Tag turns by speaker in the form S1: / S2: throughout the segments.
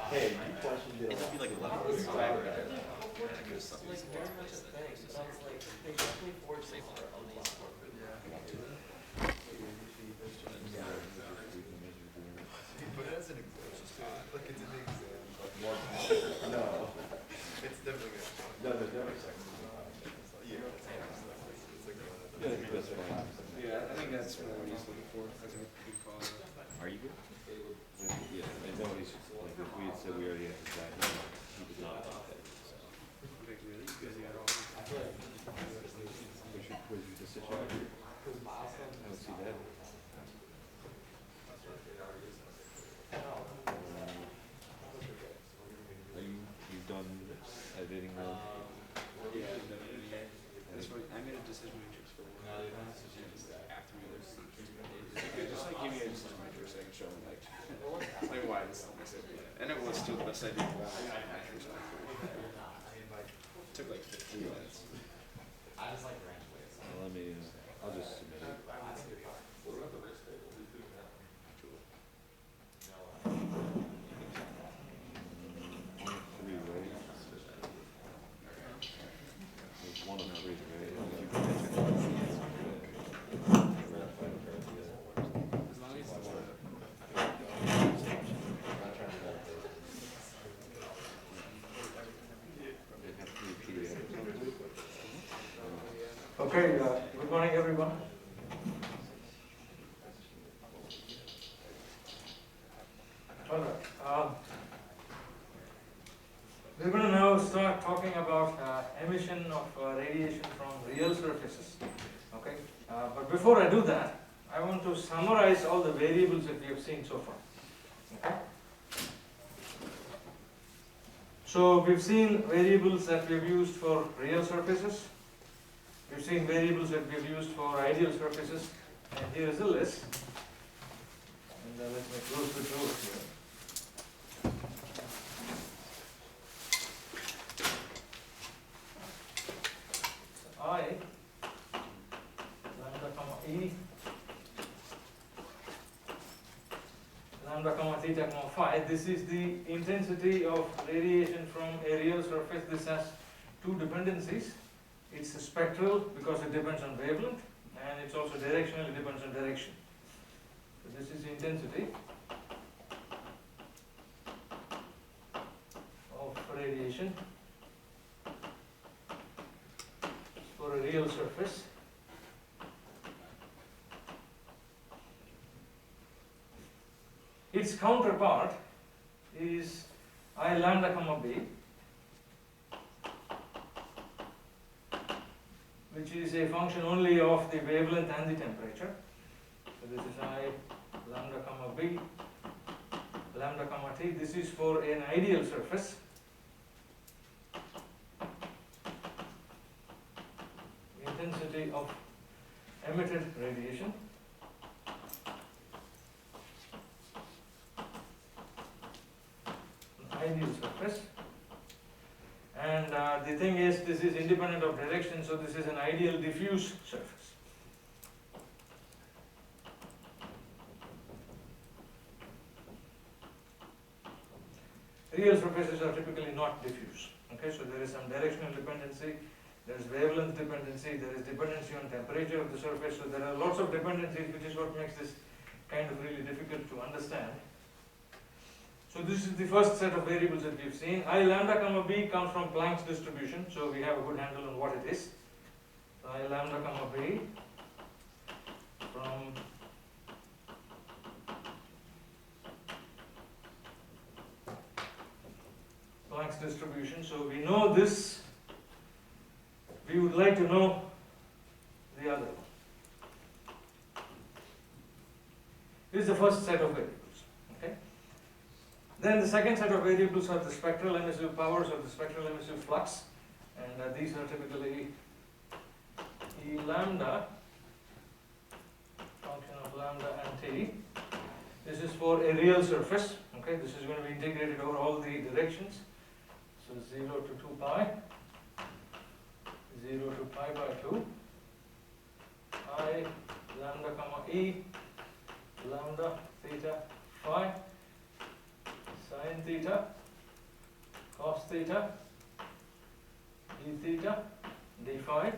S1: Hey, you questioned it.
S2: It'd be like 11
S3: It's
S2: years.
S3: like very much a thing, but I was like, they definitely forced me for all these.
S4: But that's an exam. Like it's an exam.
S1: No.
S4: It's definitely good.
S1: No, there's never a second.
S4: Yeah.
S1: That's fine.
S5: Yeah, I think that's what I'm just looking for. That's a good call.
S2: Are you good?
S1: Yeah, and nobody's, like, if we had said we already had this guy, he was not about that.
S5: Like, really? Because you got all these.
S1: Was you just sit out here? I don't see that. Are you done editing now?
S5: Yeah, that's what I made a decision matrix for one. After we lose. Just like give me a decision matrix so I can show them like why this is Mississippi. And it was still the best idea. Took like 15 minutes.
S1: Well, let me, I'll just submit it. Three, right? There's one of three, right?
S5: As long as it's
S6: Okay, good morning everyone. All right. We're going to now start talking about emission of radiation from real surfaces. Okay, but before I do that, I want to summarize all the variables that we have seen so far. Okay. So we've seen variables that we've used for real surfaces. We've seen variables that we've used for ideal surfaces, and here is a list. And let me close the door here. I, lambda comma E, lambda comma theta comma phi. This is the intensity of radiation from a real surface. This has two dependencies. It's a spectral because it depends on wavelength, and it's also directional, it depends on direction. So this is the intensity of radiation for a real surface. Its counterpart is I lambda comma B, which is a function only of the wavelength and the temperature. So this is I lambda comma B, lambda comma T. This is for an ideal surface. Intensity of emitted radiation. An ideal surface. And the thing is, this is independent of direction, so this is an ideal diffuse surface. Real surfaces are typically not diffuse. Okay, so there is some directional dependency, there is wavelength dependency, there is dependency on temperature of the surface, so there are lots of dependencies, which is what makes this kind of really difficult to understand. So this is the first set of variables that we've seen. I lambda comma B comes from Planck's distribution, so we have a good handle on what it is. So I lambda comma B from Planck's distribution. So we know this. We would like to know the other one. This is the first set of variables. Okay. Then the second set of variables are the spectral emissive powers or the spectral emissive flux, and these are typically E lambda, function of lambda and T. This is for a real surface. Okay, this is going to be integrated over all the directions. So 0 to 2 pi, 0 to pi by 2. I lambda comma E lambda theta phi sine theta cos theta, d theta, d phi.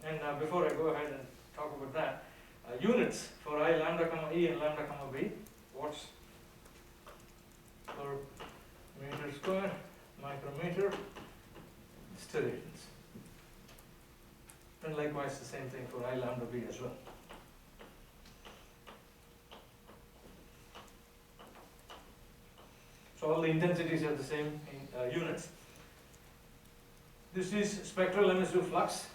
S6: And before I go ahead and talk about that, units for I lambda comma E and lambda comma B, watts per meter square, micrometer, steradians. And likewise the same thing for I lambda B as well. So all the intensities are the same in units. This is spectral emissive flux.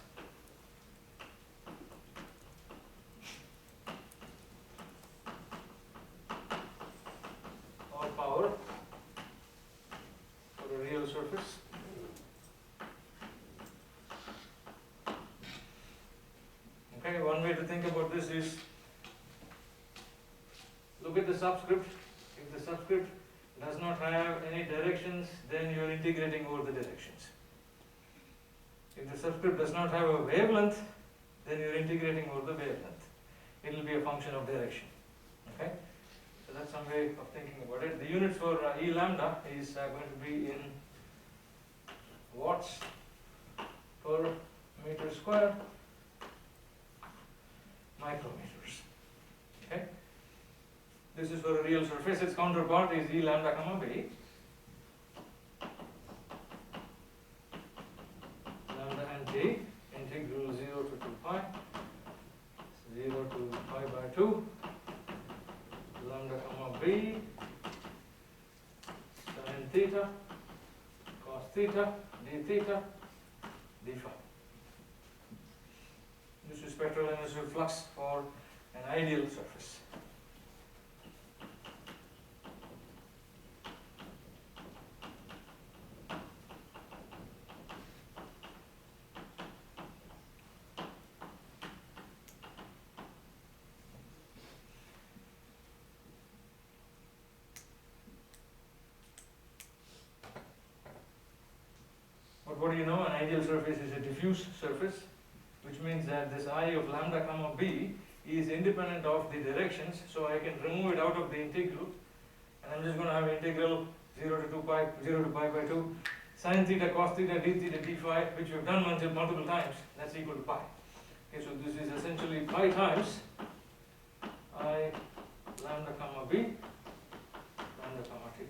S6: Or power for a real surface. Okay, one way to think about this is look at the subscript. If the subscript does not have any directions, then you are integrating over the directions. If the subscript does not have a wavelength, then you are integrating over the wavelength. It will be a function of direction. Okay, so that's some way of thinking about it. The units for E lambda is going to be in watts per meter square, micrometers. Okay. This is for a real surface. Its counterpart is E lambda comma B. Lambda and B, integral 0 to 2 pi, 0 to pi by 2, lambda comma B, sin theta, cos theta, d theta, d phi. This is spectral emissive flux for an ideal surface. But what do you know? An ideal surface is a diffuse surface, which means that this I of lambda comma B is independent of the directions, so I can remove it out of the integral, and I'm just going to have integral 0 to 2 pi, 0 to pi by 2, sin theta, cos theta, d theta, d phi, which we've done multiple times, that's equal to pi. Okay, so this is essentially pi times I lambda comma B, lambda comma t.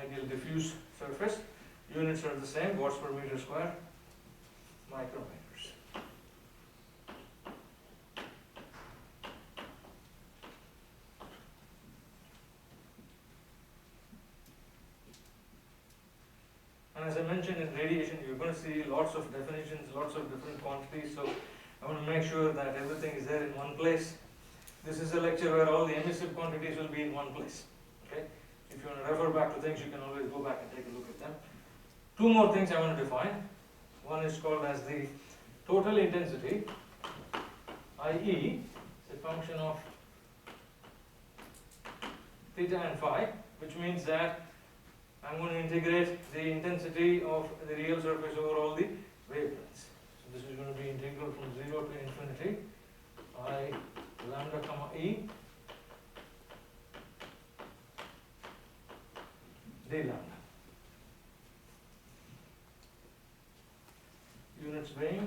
S6: Ideal diffuse surface, units are the same, watts per meter square, micrometers. And as I mentioned, in radiation you're going to see lots of definitions, lots of different quantities, so I want to make sure that everything is there in one place. This is a lecture where all the emissive quantities will be in one place. Okay? If you want to refer back to things, you can always go back and take a look at them. Two more things I want to define. One is called as the total intensity, i.e. it's a function of theta and phi, which means that I'm going to integrate the intensity of the real surface over all the wavelengths. So this is going to be integral from 0 to infinity, I lambda comma E d lambda. Units being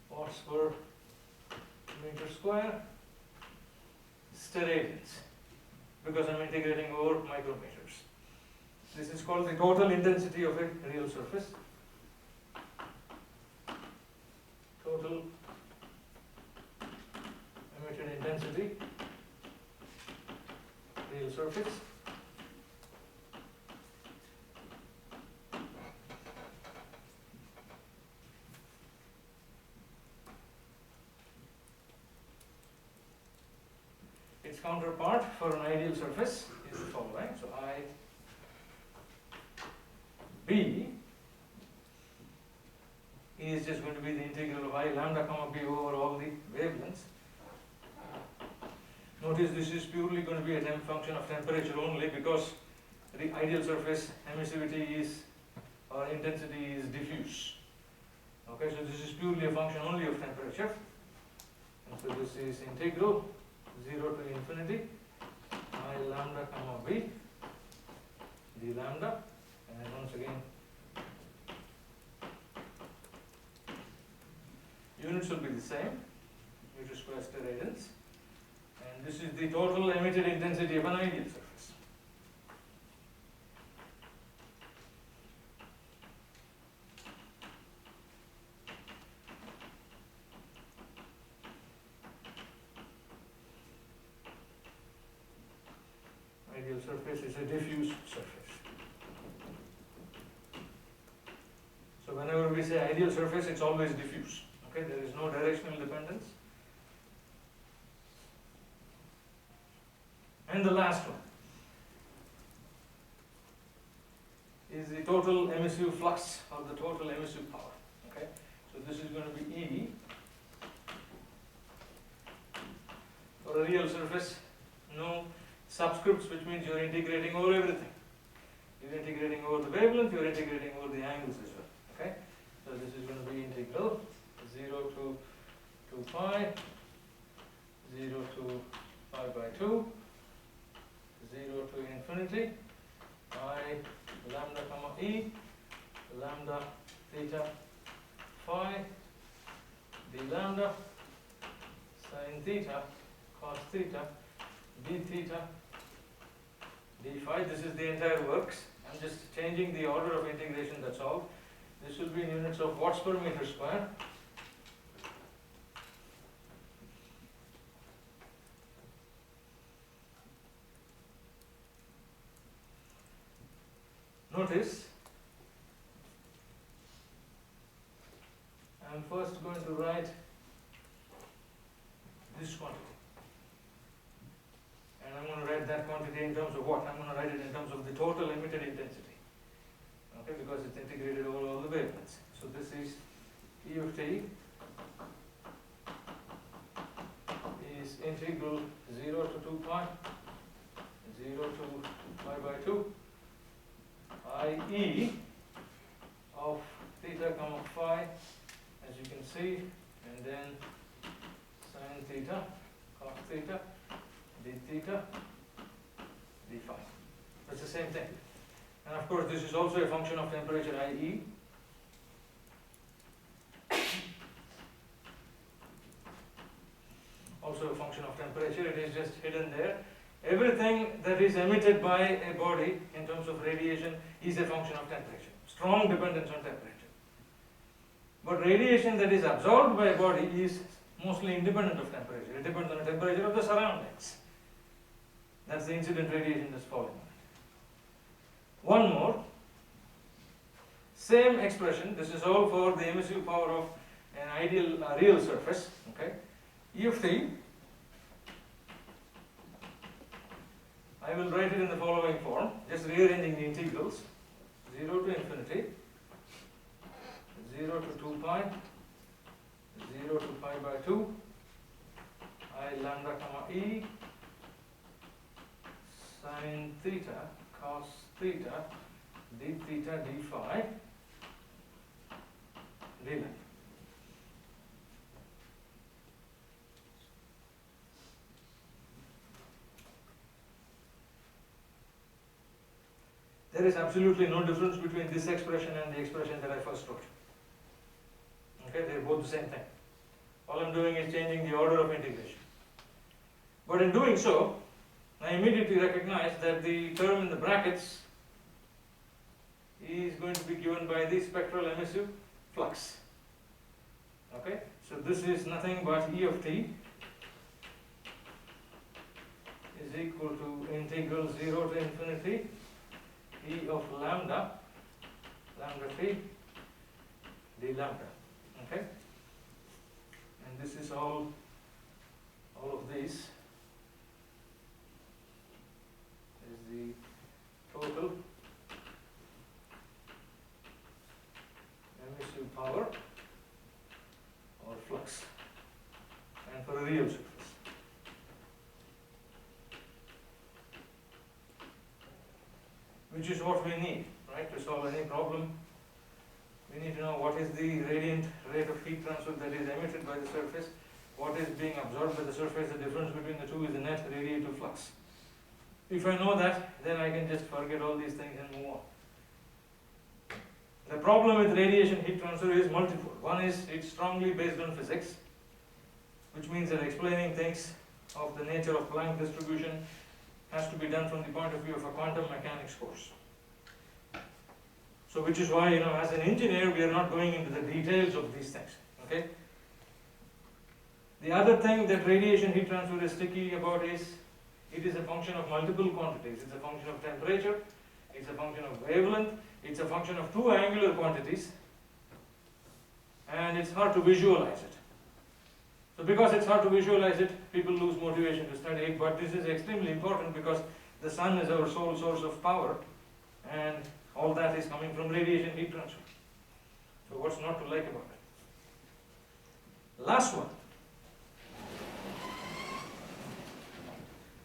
S6: watts per meter square, steradians, because I'm integrating over micrometers. This is called the total intensity of a real surface. Total emitted intensity, real surface. Its counterpart for an ideal surface is the following. So I B is just going to be the integral of I lambda comma B over all the wavelengths. Notice this is purely going to be a function of temperature only, because the ideal surface emissivity is, or intensity is diffuse. Okay, so this is purely a function only of temperature. So this is integral 0 to infinity I lambda comma b d lambda, and once again units will be the same, meter square steradians, and this is the total emitted intensity of an ideal surface. Ideal surface is a diffuse surface. So whenever we say ideal surface, it's always diffuse. Okay, there is no directional dependence. And the last one is the total emissive flux or the total emissive power. Okay, so this is going to be E for a real surface. No subscripts, which means you're integrating over everything. You're integrating over the wavelength, you're integrating over the angles as well. Okay, so this is going to be integral 0 to 2 pi, 0 to pi by 2, 0 to infinity, I lambda comma e, lambda theta phi, d lambda, sin theta, cos theta, d theta, d phi. This is the entire works. I'm just changing the order of integration, that's all. This will be in units of watts per meter square. Notice, I'm first going to write this quantity. And I'm going to write that quantity in terms of what? I'm going to write it in terms of the total emitted intensity. Okay, because it's integrated over all the wavelengths. So this is E of t is integral 0 to 2 pi, 0 to pi by 2, I of theta comma phi, as you can see, and then sin theta, cos theta, d theta, d phi. That's the same thing. And of course, this is also a function of temperature, IE. Also a function of temperature, it is just hidden there. Everything that is emitted by a body in terms of radiation is a function of temperature. Strong dependence on temperature. But radiation that is absorbed by a body is mostly independent of temperature. It depends on the temperature of the surroundings. That's the incident radiation that's falling on it. One more. Same expression. This is all for the emissive power of an ideal real surface. Okay. E of t, I will write it in the following form, just rearranging the integrals. 0 to infinity, 0 to 2 pi, 0 to pi by 2, I lambda comma e, sin theta, cos theta, d theta, d phi, d lambda. There is absolutely no difference between this expression and the expression that I first wrote. Okay, they are both the same thing. All I'm doing is changing the order of integration. But in doing so, I immediately recognize that the term in the brackets is going to be given by the spectral emissive flux. Okay, so this is nothing but E of t is equal to integral 0 to infinity E of lambda, lambda t, d lambda. Okay, and this is all of this is the total emissive power or flux, and for a real surface. Which is what we need, right, to solve any problem. We need to know what is the radiant rate of heat transfer that is emitted by the surface, what is being absorbed by the surface, the difference between the two is the net radiative flux. If I know that, then I can just forget all these things and move on. The problem with radiation heat transfer is multifold. One is it's strongly based on physics, which means that explaining things of the nature of Planck distribution has to be done from the point of view of a quantum mechanics course. So which is why, as an engineer, we are not going into the details of these things, okay? The other thing that radiation heat transfer is sticky about is, it is a function of multiple quantities. It's a function of temperature, it's a function of wavelength, it's a function of two angular quantities, and it's hard to visualize it. So because it's hard to visualize it, people lose motivation to study it, but this is extremely important because the sun is our sole source of power, and all that is coming from radiation heat transfer. So what's not to like about it? Last one.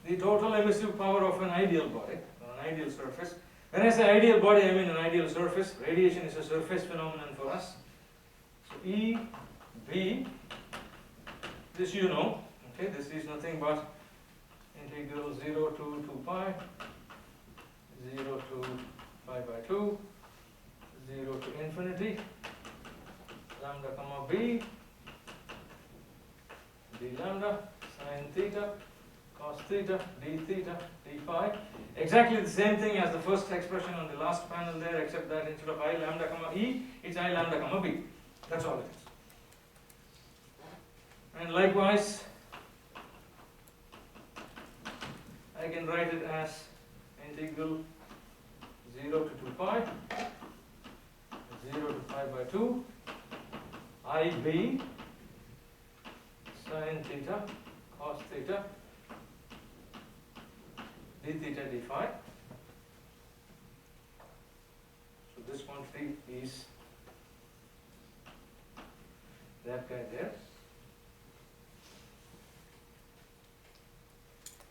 S6: The total emissive power of an ideal body, or an ideal surface. When I say ideal body, I mean an ideal surface. Radiation is a surface phenomenon for us. So E, B, this you know, okay, this is nothing but integral 0 to 2 pi, 0 to pi by 2, 0 to infinity, lambda comma b, d lambda, sine theta, cos theta, d theta, d phi. Exactly the same thing as the first expression on the last panel there, except that instead of I lambda comma e, it's I lambda comma b. That's all it is. And likewise, I can write it as integral 0 to 2 pi, 0 to pi by 2, IB sine theta, cos theta, d theta d phi. So this quantity is that guy there.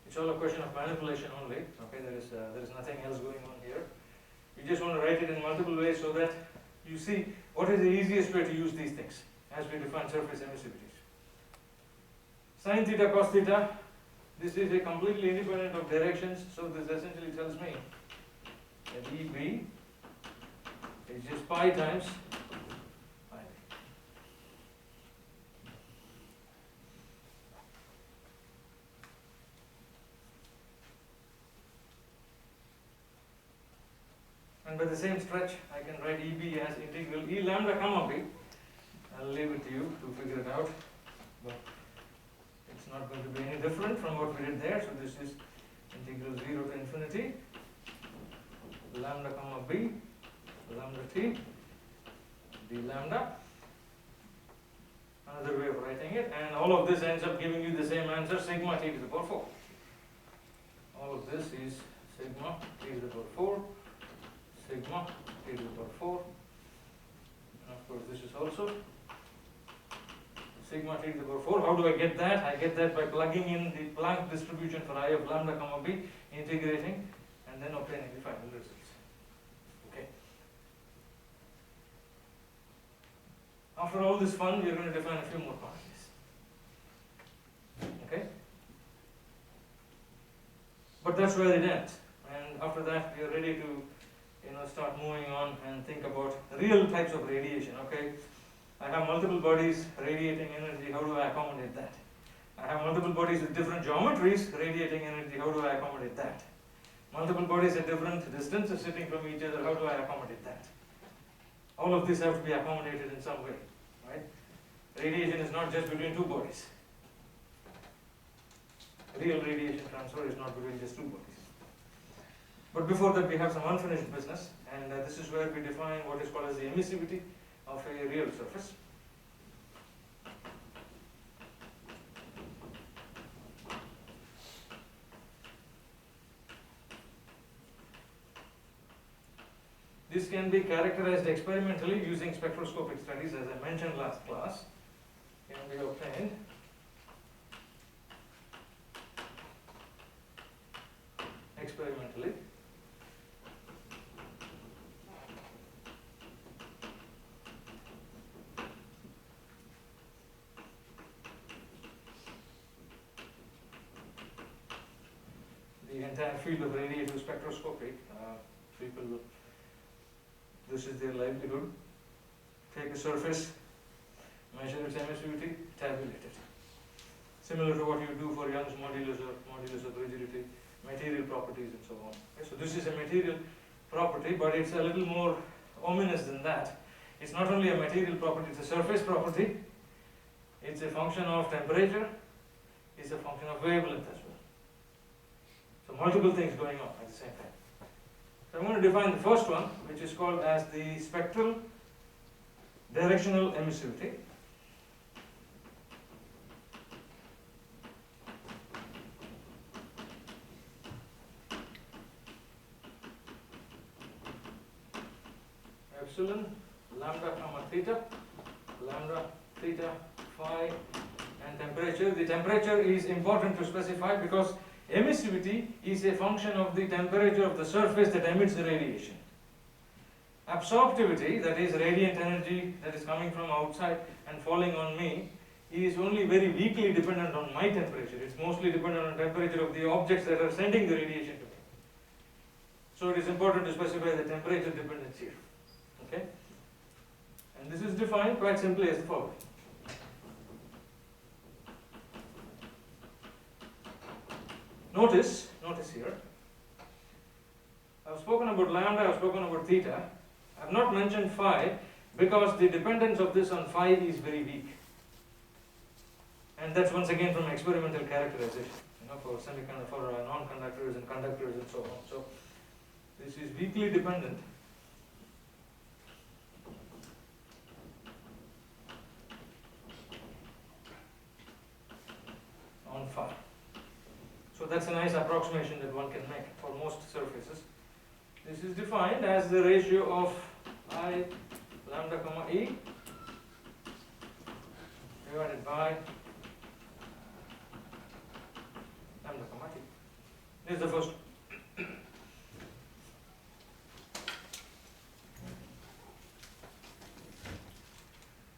S6: It's all a question of manipulation only. Okay, there is nothing else going on here. You just want to write it in multiple ways so that you see what is the easiest way to use these things as we define surface emissivities. Sin theta, cos theta, this is a completely independent of directions, so this essentially tells me that EB is just pi times pi. And by the same stretch, I can write EB as integral E lambda comma B. I'll leave it to you to figure it out. But it's not going to be any different from what we did there. So this is integral 0 to infinity lambda comma b lambda t d lambda. Another way of writing it, and all of this ends up giving you the same answer, sigma t to the power 4. All of this is sigma t to the power 4, sigma t to the power 4, and of course this is also sigma t to the power 4. How do I get that? I get that by plugging in the Planck distribution for I of lambda comma b, integrating, and then obtaining the final results. Okay. After all this fun, we are going to define a few more quantities. Okay? But that's where it ends. And after that, we are ready to start moving on and think about real types of radiation. Okay? I have multiple bodies radiating energy, how do I accommodate that? I have multiple bodies with different geometries radiating energy, how do I accommodate that? Multiple bodies at different distances sitting from each other, how do I accommodate that? All of this have to be accommodated in some way, right? Radiation is not just between two bodies. Real radiation transfer is not between just two bodies. But before that, we have some unfinished business, and this is where we define what is called as the emissivity of a real surface. This can be characterized experimentally using spectroscopic studies, as I mentioned last class. Can be obtained experimentally. the entire field of radiative spectroscopy. People will, this is their livelihood. Take a surface, measure its emissivity, tabulate it. Similar to what you do for Young's modulus or modulus of rigidity, material properties and so on. Okay, so this is a material property, but it's a little more ominous than that. It's not only a material property, it's a surface property, it's a function of temperature, it's a function of wavelength as well. So multiple things going on at the same time. So I'm going to define the first one, which is called as the spectral directional emissivity. Epsilon, lambda comma theta, lambda theta phi, and temperature. The temperature is important to specify because emissivity is a function of the temperature of the surface that emits the radiation. Absorptivity, that is radiant energy that is coming from outside and falling on me, is only very weakly dependent on my temperature. It's mostly dependent on temperature of the objects that are sending the radiation to me. So it is important to specify the temperature dependence here. Okay? And this is defined quite simply as the following. Notice here, I've spoken about lambda, I've spoken about theta. I've not mentioned phi because the dependence of this on phi is very weak. And that's once again from experimental characterization, for semiconductor, for non-conductors and conductors and so on. So this is weakly dependent on phi. So that's a nice approximation that one can make for most surfaces. This is defined as the ratio of I lambda comma E divided by lambda comma T. This is the first one.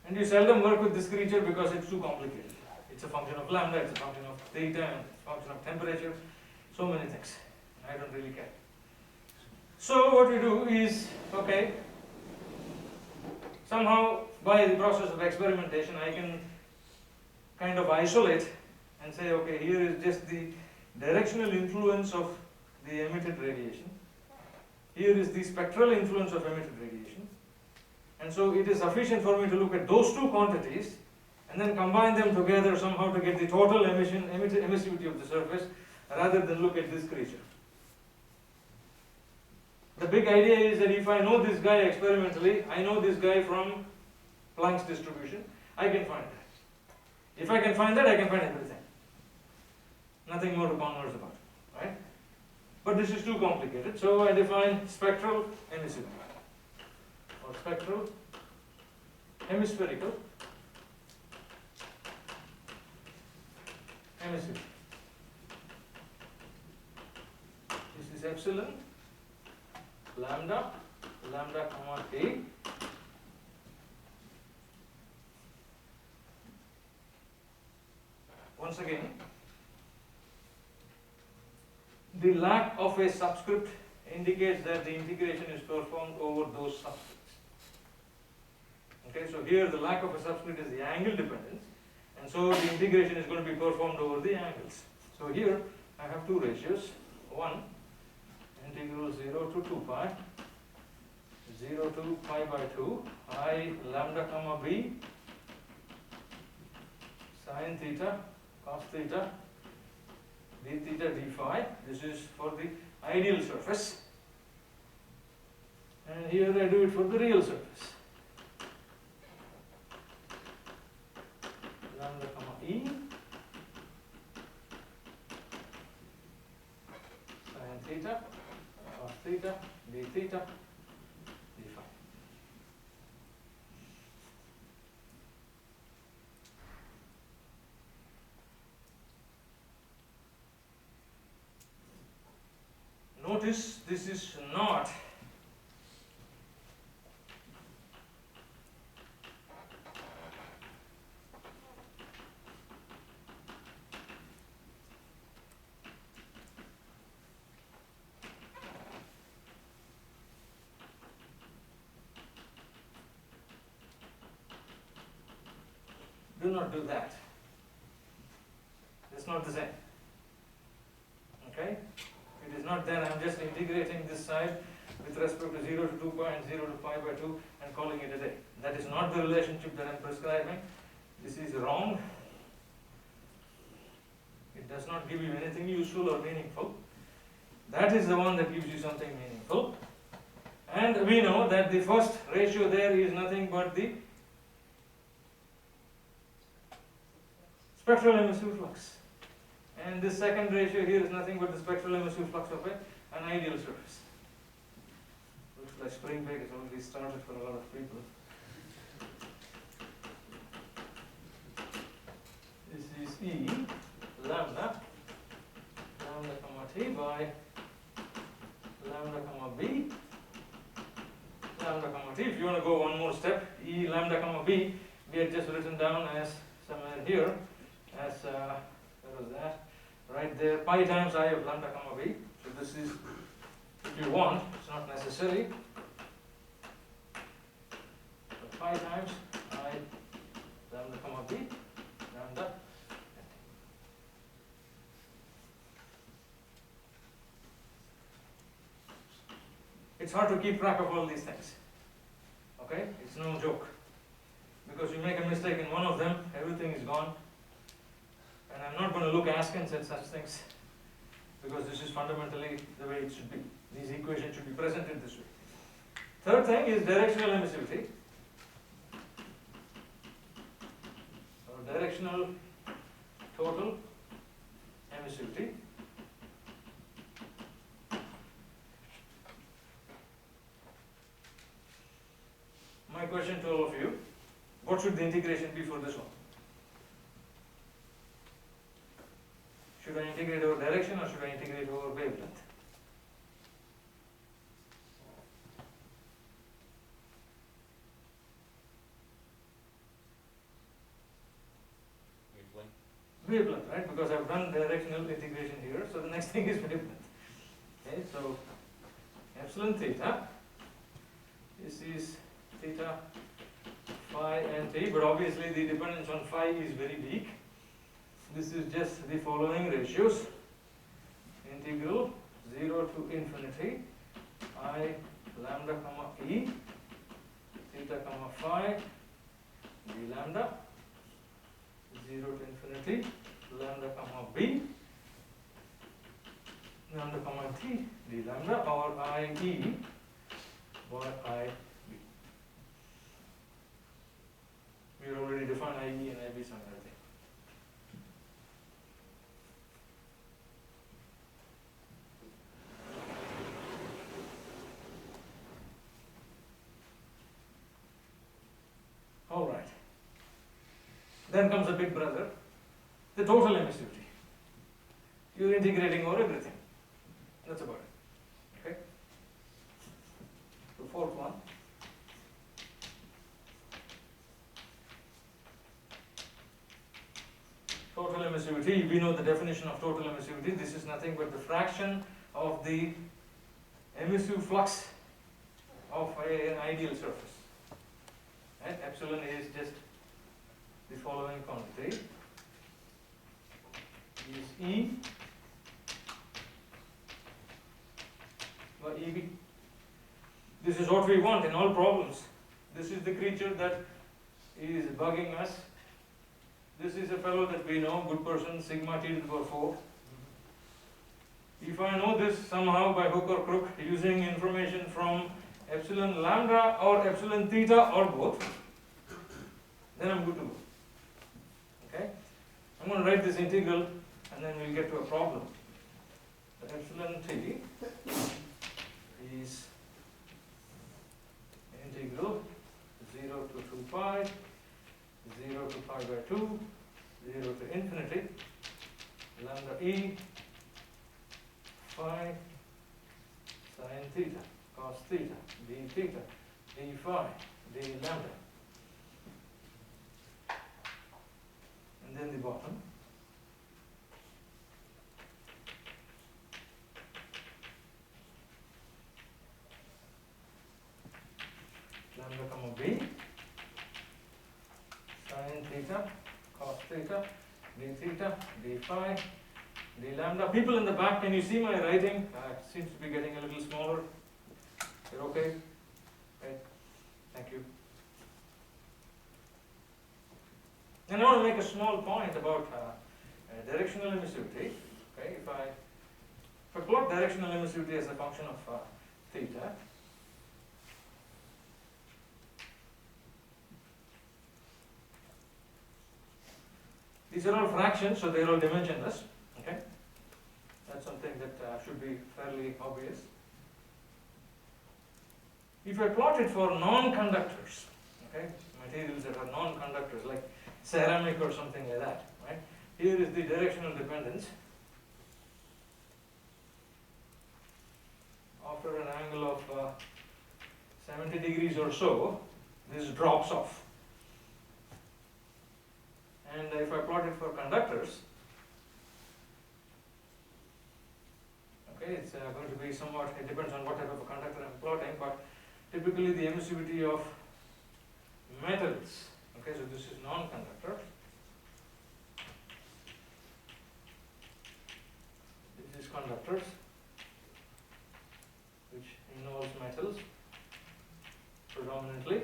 S6: And you seldom work with this creature because it's too complicated. It's a function of lambda, it's a function of theta, and it's a function of temperature, so many things. I don't really care. So what we do is, okay, somehow by the process of experimentation I can kind of isolate and say, okay, here is just the directional influence of the emitted radiation. Here is the spectral influence of emitted radiation. And so it is sufficient for me to look at those two quantities and then combine them together somehow to get the total emissivity of the surface rather than look at this creature. The big idea is that if I know this guy experimentally, I know this guy from Planck's distribution, I can find that. If I can find that, I can find everything. Nothing more to converse about, right? But this is too complicated, so I define spectral emissivity or spectral hemispherical emissivity. This is epsilon, lambda, lambda comma T. Once again, the lack of a subscript indicates that the integration is performed over those subscripts. Okay, so here the lack of a subscript is the angle dependence, and so the integration is going to be performed over the angles. So here I have two ratios. One, integral 0 to 2 pi, 0 to pi by 2, I lambda comma b, sine theta, cos theta, d theta d phi. This is for the ideal surface. And here I do it for the real surface. Lambda comma e, sine theta, cos theta, d theta, d phi. Notice this is not Do not do that. It's not the same. Okay? It is not that I'm just integrating this side with respect to 0 to 2 pi and 0 to pi by 2 and calling it a day. That is not the relationship that I'm prescribing. This is wrong. It does not give you anything useful or meaningful. That is the one that gives you something meaningful. And we know that the first ratio there is nothing but the spectral emissive flux. And this second ratio here is nothing but the spectral emissive flux of an ideal surface. Looks like spring break has already started for a lot of people. This is E lambda comma T by lambda comma B lambda comma T. If you want to go one more step, E lambda comma B, we had just written down as somewhere here as where was that? Right there, pi times I of lambda comma B. So this is, if you want, it's not necessary. So pi times I lambda comma B lambda. It's hard to keep track of all these things. Okay? It's no joke. Because you make a mistake in one of them, everything is gone. And I'm not going to look askance at such things, because this is fundamentally the way it should be. These equations should be presented this way. Third thing is directional emissivity, or directional total emissivity. My question to all of you, what should the integration be for this one? Should I integrate over direction or should I integrate over wavelength? Wavelength, right? Because I've done directional integration here, so the next thing is wavelength. Okay, so epsilon theta, this is theta, phi and t, but obviously the dependence on phi is very weak. This is just the following ratios. Integral 0 to infinity I lambda comma E theta comma phi d lambda 0 to infinity lambda comma B lambda comma T d lambda, or I E by I B. We already defined I E and I B somewhere, I think. All right. Then comes the big brother, the total emissivity. You're integrating over everything. That's about it. Okay? The fourth one. Total emissivity, we know the definition of total emissivity. This is nothing but the fraction of the emissive flux of an ideal surface. And epsilon is just the following quantity. Is E by EB. This is what we want in all problems. This is the creature that is bugging us. This is a fellow that we know, good person, sigma t to the power 4. If I know this somehow by hook or crook using information from epsilon lambda or epsilon theta or both, then I'm good to go. Okay? I'm going to write this integral and then we'll get to a problem. The epsilon t is integral 0 to 2 pi, 0 to pi by 2, 0 to infinity, lambda E, phi, sin theta, cos theta, d theta, d phi, d lambda. And then the bottom. Lambda comma B, sin theta, theta, d theta, d phi, d lambda. People in the back, can you see my writing? It seems to be getting a little smaller. You're okay? Right. Thank you. And I want to make a small point about directional emissivity. Okay, if I plot directional emissivity as a function of theta, these are all fractions, so they are all dimensionless. Okay, that's something that should be fairly obvious. If I plot it for non-conductors, okay, materials that are non-conductors like ceramic or something like that, right? Here is the directional dependence. After an angle of 70 degrees or so, this drops off. And if I plot it for conductors, okay, it's going to be somewhat, it depends on what type of a conductor I'm plotting, but typically the emissivity of metals, okay, so this is non-conductor. This is conductors, which involves metals predominantly.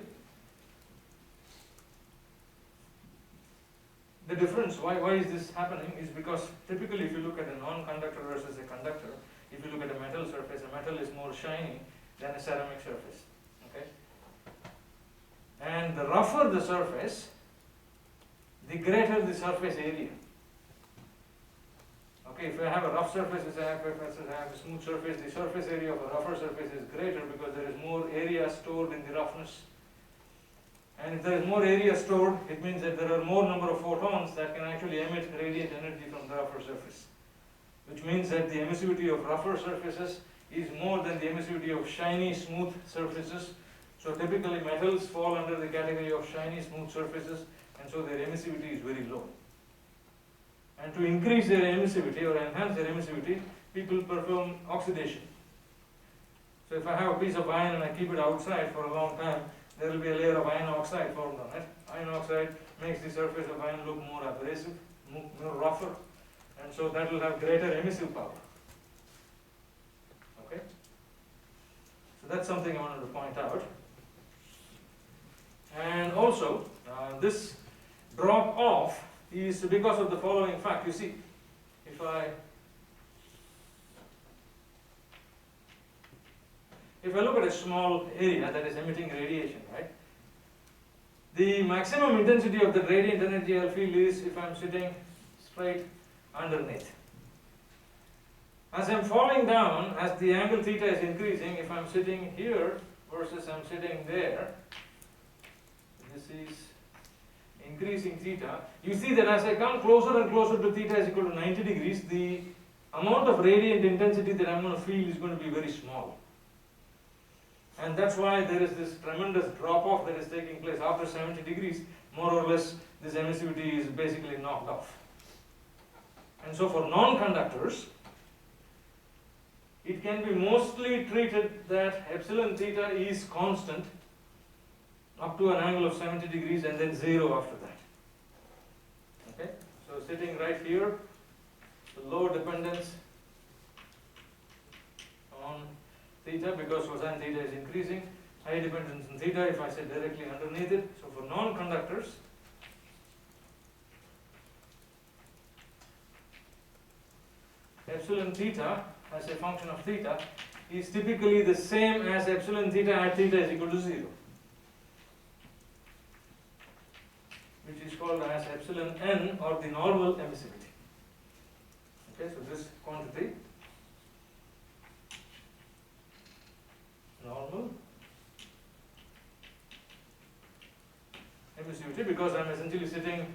S6: The difference, why is this happening, is because typically if you look at a non-conductor versus a conductor, if you look at a metal surface, a metal is more shiny than a ceramic surface. Okay? And the rougher the surface, the greater the surface area. Okay, if I have a rough surface, if I have a smooth surface, the surface area of a rougher surface is greater because there is more area stored in the roughness. And if there is more area stored, it means that there are more number of photons that can actually emit radiant energy from the rougher surface. Which means that the emissivity of rougher surfaces is more than the emissivity of shiny, smooth surfaces. So typically metals fall under the category of shiny, smooth surfaces, and so their emissivity is very low. And to increase their emissivity or enhance their emissivity, people perform oxidation. So if I have a piece of iron and I keep it outside for a long time, there will be a layer of iron oxide formed on it. Iron oxide makes the surface of iron look more abrasive, more rougher, and so that will have greater emissive power. Okay? So that's something I wanted to point out. And also, this drop off is because of the following fact. You see, if I look at a small area that is emitting radiation, right? The maximum intensity of the radiant energy I'll feel is if I'm sitting straight underneath. As I'm falling down, as the angle theta is increasing, if I'm sitting here versus I'm sitting there, this is increasing theta. You see that as I come closer and closer to theta is equal to 90 degrees, the amount of radiant intensity that I'm going to feel is going to be very small. And that's why there is this tremendous drop-off that is taking place after 70 degrees. More or less, this emissivity is basically knocked off. And so for non-conductors, it can be mostly treated that epsilon theta is constant up to an angle of 70 degrees and then 0 after that. Okay? So sitting right here, the low dependence on theta because cosine theta is increasing, high dependence on theta if I sit directly underneath it. So for non-conductors, epsilon theta as a function of theta is typically the same as epsilon theta at theta is equal to 0, which is called as epsilon n or the normal emissivity. Okay, so this quantity, normal emissivity, because I'm essentially sitting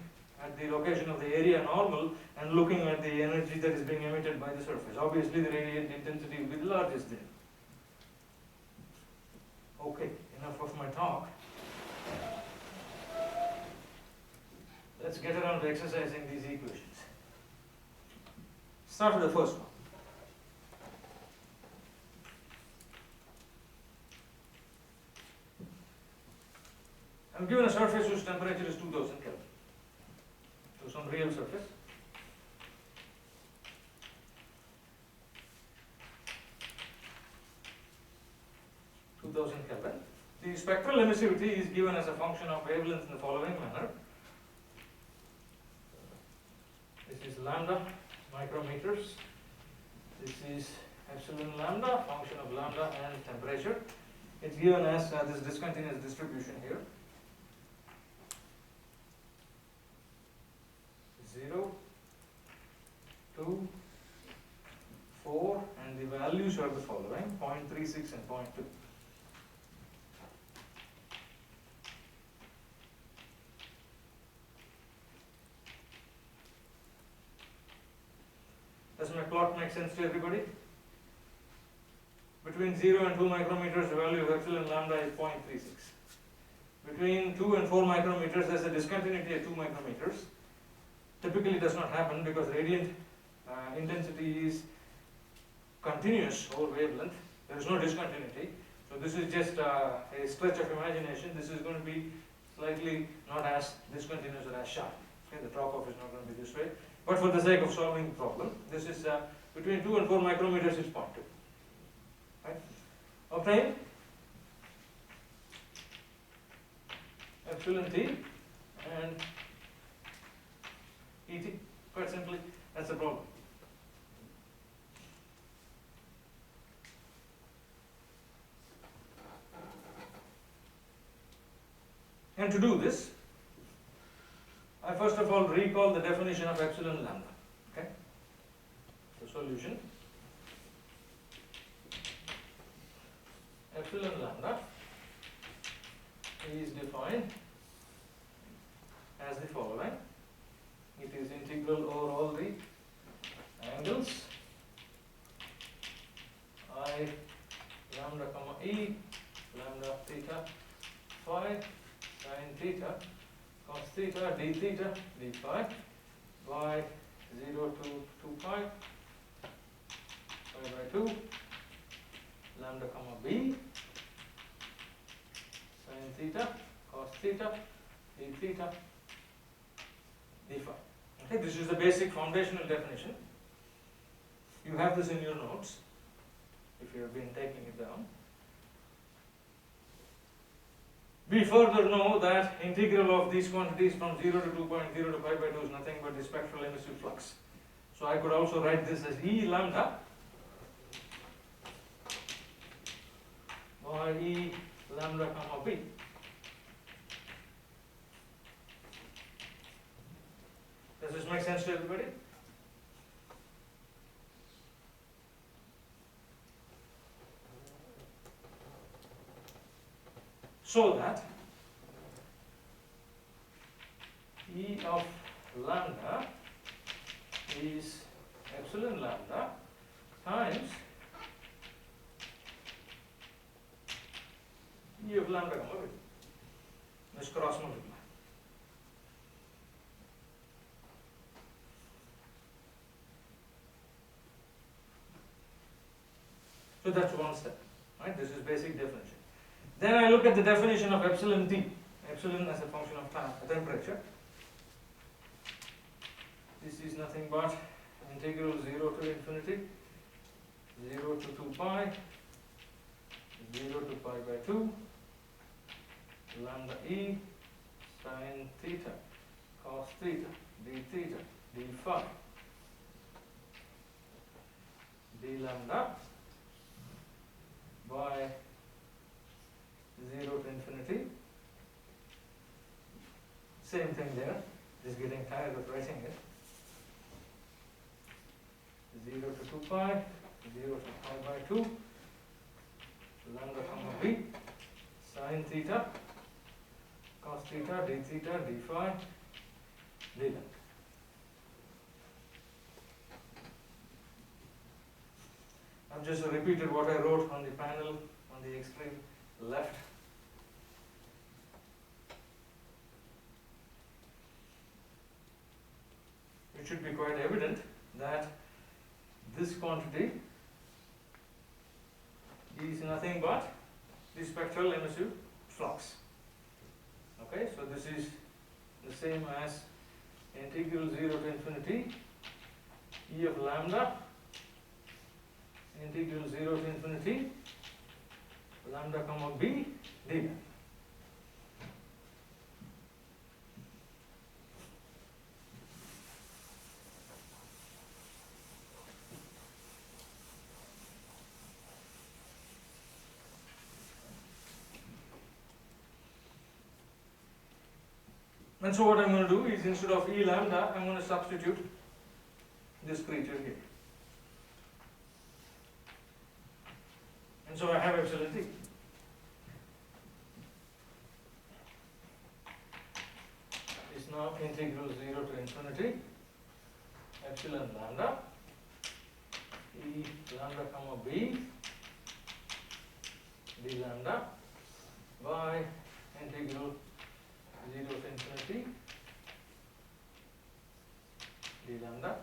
S6: at the location of the area normal and looking at the energy that is being emitted by the surface. Obviously the radiant intensity will be the largest there. Okay, enough of my talk. Let's get around to exercising these equations. Start with the first one. I'm given a surface whose temperature is 2000 Kelvin. So some real surface. Kelvin. The spectral emissivity is given as a function of wavelength in the following manner. This is lambda micrometers. This is epsilon lambda, function of lambda and temperature. It's given as this discontinuous distribution here. 0, 2, 4, and the values are the following: 0.36 and 0.2. Does my plot make sense to everybody? Between 0 and 2 micrometers, the value of epsilon lambda is 0.36. Between 2 and 4 micrometers, there's a discontinuity at 2 micrometers. Typically does not happen because radiant intensity is continuous over wavelength. There is no discontinuity. So this is just a stretch of imagination. This is going to be slightly not as discontinuous or as sharp. Okay, the drop off is not going to be this way. But for the sake of solving the problem, this is between 2 and 4 micrometers is 0.2. Right? Obtain epsilon t and Et. Quite simply, that's the problem. And to do this, I first of all recall the definition of epsilon lambda. Okay? The solution. Epsilon lambda is defined as the following. It is integral over all the angles I lambda comma e lambda theta phi sin theta cos theta d theta d phi by 0 to 2 pi pi by 2 lambda comma b sin theta cos theta d theta d phi. Okay, this is the basic foundational definition. You have this in your notes if you have been taking it down. We further know that integral of these quantities from 0 to 2.0 to pi by 2 is nothing but the spectral emissive flux. So I could also write this as E lambda by E lambda comma b. Does this make sense to everybody? So that E of lambda is epsilon lambda times E of lambda comma b. Let's cross multiply. So that's one step, right? This is basic definition. Then I look at the definition of epsilon t, epsilon as a function of temperature. This is nothing but integral 0 to infinity, 0 to 2 pi, 0 to pi by 2, lambda e sin theta, cos theta, d theta, d phi, d lambda by 0 to infinity. Same thing there, just getting tired of writing it. 0 to 2 pi, 0 to pi by 2, lambda comma b, sin theta, cos theta, d theta, d phi, d lambda. I've just repeated what I wrote on the panel on the extreme left. It should be quite evident that this quantity is nothing but the spectral emissive flux. Okay, so this is the same as in integral 0 to infinity E of lambda integral 0 to infinity lambda comma b d. And so what I'm going to do is, instead of E lambda, I'm going to substitute this creature here. And so I have epsilon t. Is now integral 0 to infinity epsilon lambda E lambda comma b d lambda by integral 0 to infinity d lambda.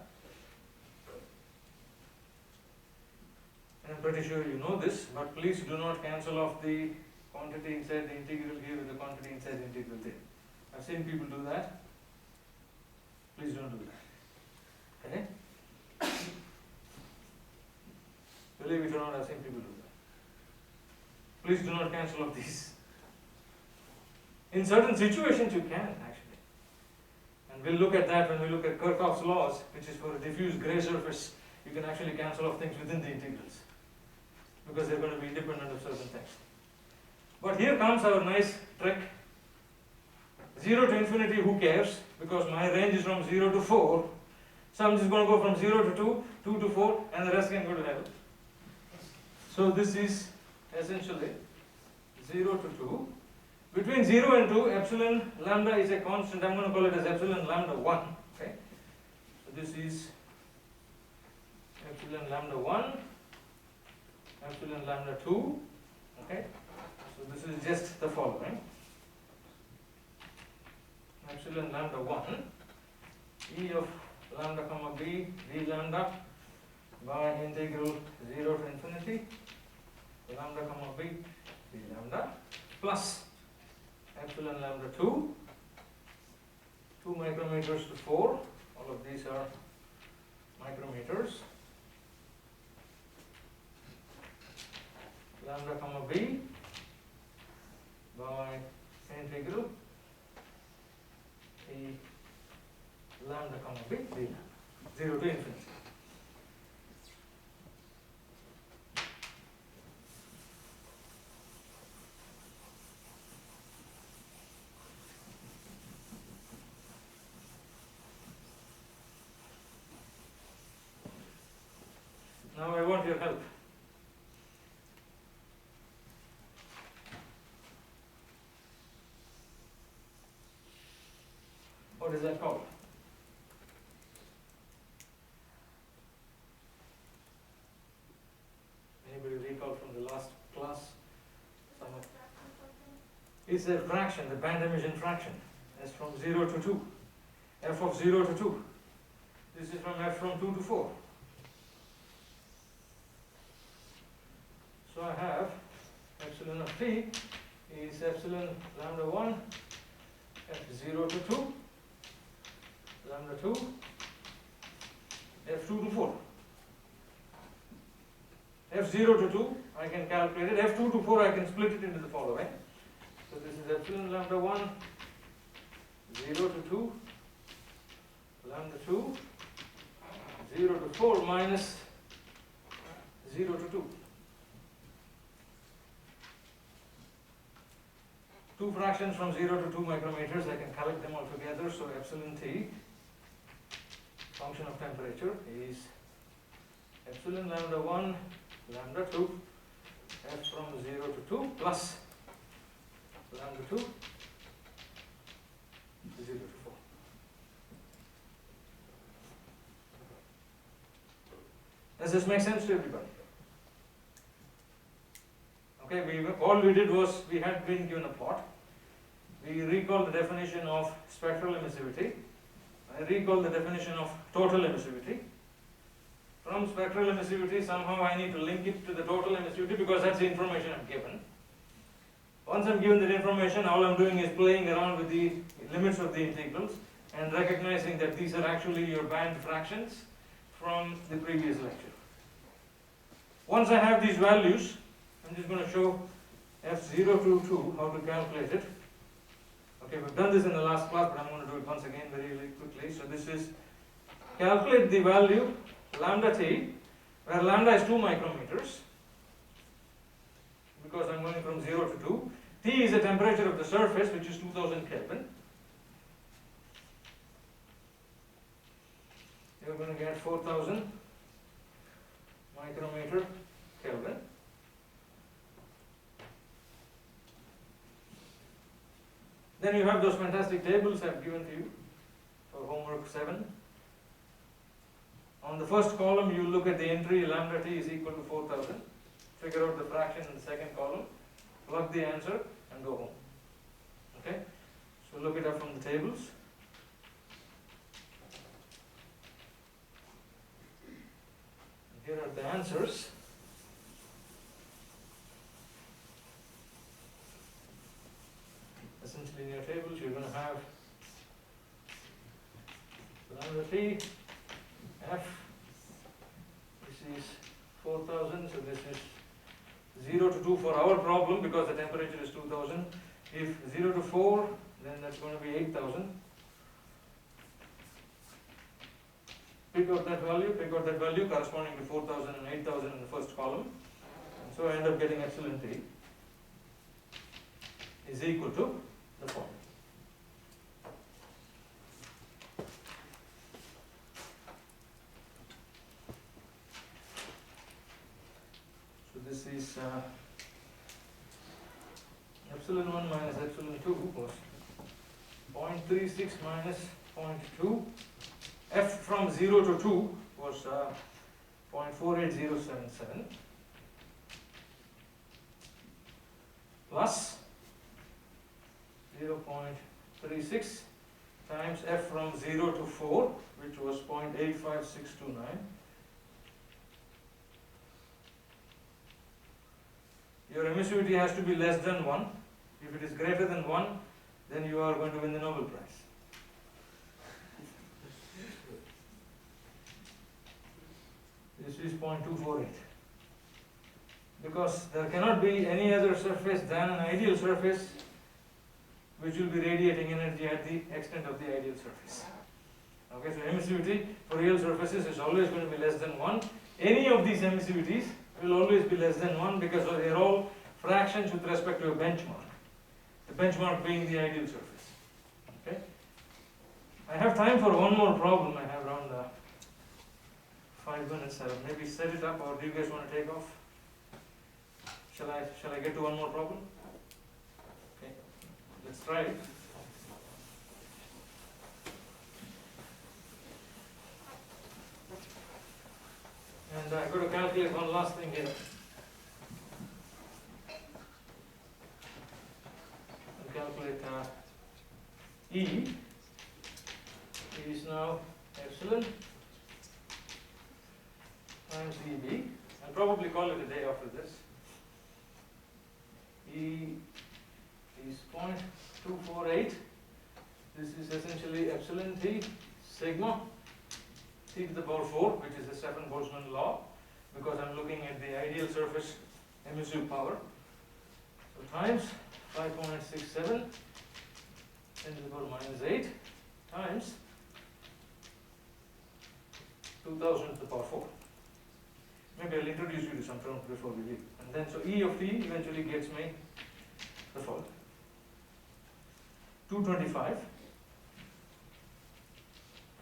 S6: And I'm pretty sure you know this, but please do not cancel off the quantity inside the integral here with the quantity inside the integral there. I've seen people do that. Please don't do that. Okay? Believe it or not, I've seen people do that. Please do not cancel off these. In certain situations you can actually. And we'll look at that when we look at Kirchhoff's laws, which is for a diffuse gray surface. You can actually cancel off things within the integrals because they're going to be independent of certain things. But here comes our nice trick. 0 to infinity, who cares? Because my range is from 0 to 4. So I'm just going to go from 0 to 2, 2 to 4, and the rest can go to hell. So this is essentially 0 to 2. Between 0 and 2, epsilon lambda is a constant. I'm going to call it as epsilon lambda 1. Okay? So this is epsilon lambda 1, epsilon lambda 2. Okay? So this is just the following. Epsilon lambda 1, E of lambda comma b d lambda by integral 0 to infinity lambda comma b d lambda plus epsilon lambda 2, 2 micrometers to 4, all of these are micrometers, lambda comma b by integral E lambda comma b d lambda, 0 to infinity. Now I want your help. What is that called? Anybody recall from the last class? It's a fraction, the band emission fraction. That's from 0 to 2. F of 0 to 2. This is from F from 2 to 4. So I have epsilon of t is epsilon lambda 1 f0 to 2 lambda 2 f2 to 4. f0 to 2 I can calculate it, f2 to 4 I can split it into the following. So this is epsilon lambda 1 0 to 2 lambda 2 0 to 4 minus 0 to 2. Two fractions from 0 to 2 micrometers, I can collect them all together. So epsilon t, function of temperature, is epsilon lambda 1, lambda 2, f from 0 to 2 plus lambda 2, 0 to 4. Does this make sense to everybody? Okay, all we did was we had been given a plot. We recall the definition of spectral emissivity. I recall the definition of total emissivity. From spectral emissivity, somehow I need to link it to the total emissivity because that's the information I'm given. Once I'm given that information, all I'm doing is playing around with the limits of the integrals and recognizing that these are actually your band fractions from the previous lecture. Once I have these values, I'm just going to show F0 to 2 how to calculate it. Okay, we've done this in the last class, but I'm going to do it once again very, very quickly. So this is calculate the value lambda t, where lambda is 2 micrometers, because I'm going from 0 to 2. T is the temperature of the surface, which is 2000 Kelvin. You're going to get 4000 micrometer Kelvin. Then you have those fantastic tables I've given to you for homework 7. On the first column, you look at the entry lambda t is equal to 4000. Figure out the fraction in the second column, plug the answer, and go home. Okay? So look it up from the tables. Here are the answers. Essentially, in your tables, you're going to have lambda t, f, this is 4000, so this is 0 to 2 for our problem because the temperature is 2000. If 0 to 4, then that's going to be 8000. Pick out that value corresponding to 4000 and 8000 in the first column. And so I end up getting epsilon t is equal to the following. So this is epsilon 1 minus epsilon 2 was 0.36 minus 0.2. F from 0 to 2 was 0.48077 plus 0.36 times F from 0 to 4, which was 0.85629. Your emissivity has to be less than 1. If it is greater than 1, then you are going to win the Nobel Prize. This is 0.248. Because there cannot be any other surface than an ideal surface which will be radiating energy at the extent of the ideal surface. Okay, so emissivity for real surfaces is always going to be less than 1. Any of these emissivities will always be less than 1 because they are all fractions with respect to a benchmark. The benchmark being the ideal surface. Okay. I have time for one more problem. I have around 5 minutes. I'll maybe set it up, or do you guys want to take off? Shall I get to one more problem? Okay. Let's try it. And I've got to calculate one last thing here. I'll calculate E is now epsilon times EB. I'll probably call it a day after this. E is 0.248. This is essentially epsilon T sigma T to the power 4, which is the Stefan-Boltzmann law, because I'm looking at the ideal surface emissive power. So times 5.67 10 to the power minus 8 times 2000 to the power 4. Maybe I'll introduce you to some terms before we leave. And then, so E of T eventually gets me the following. 225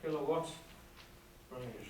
S6: kilowatts per meter